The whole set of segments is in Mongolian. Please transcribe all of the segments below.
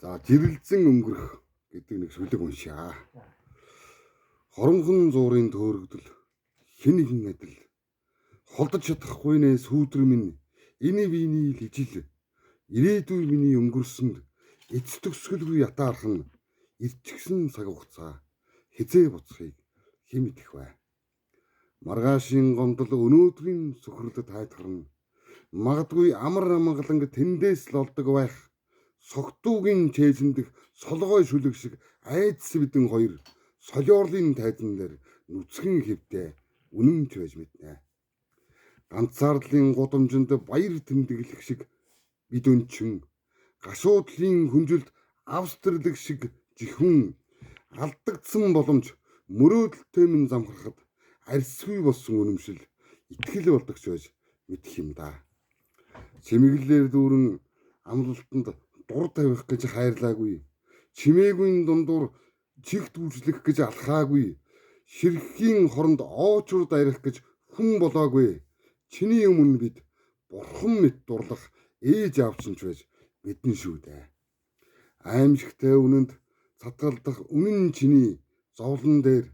За жирэлзэн өнгөрөх гэдэг нэг сүлэг уншаа. Хоромхон зуурын төөрөгдөл хэн нэгэн адил холдож чадахгүй нэ сүүдэр минь энэ биений ижил ирээдүй миний өнгөрсөнд эц төгсгөлгүй ятаархан ирчихсэн цаг хугацаа хизээ буцахыг хэн мэдэх вэ? Маргаашийн гомдол өнөөдрийн сөхрөлд тайтгарна. Магадгүй амар амгаланг тэндээс л олдог байх. Согтуугийн чэйсэндх солгой шүлэг шиг айдас бидэн хоёр солиорлын тайзан дээр нүцгэн хэвдээ үнэнч байж мэднэ. Ганцаарлын гудамжинд баяр тэмдэглэх шиг бид өнчин гашуудлын хүнжилд австралиг шиг жихэн алдагдсан боломж мөрөөдөлтэй минь замхарахад арьсгүй болсон үнэмшил итгэл болдогч байж мэдэх юм да. Чимэглэлээр дүүрэн амлалтанд дур тавих гэж хайрлаагүй. Чимээгүй дундуур чих дүүжлэх гэж алхаагүй. Ширхэхийн хоронд оочур дайрах гэж хүн болоогүй. Чиний өмнө бид бурхан мэт дурлах ээж аавчинч байж мэднэ шүү дээ. Аимшигтай үнэнд цатгалдах үнэн чиний зовлон дээр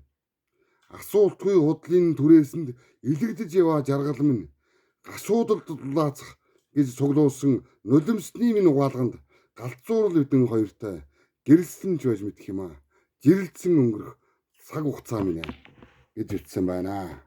асуултгүй худлын түрээсэнд илэгдэж яваа жаргал минь гашуудалд дулаацах гэж цуглуулсан нулимсны минь угаалганд галзуурал бидэн хоёртой гэрэлсэн ч байж мэдэх юм аа. Жирэлцэн өнгөрөх цаг хугацаа минь гэж ütсэн байна.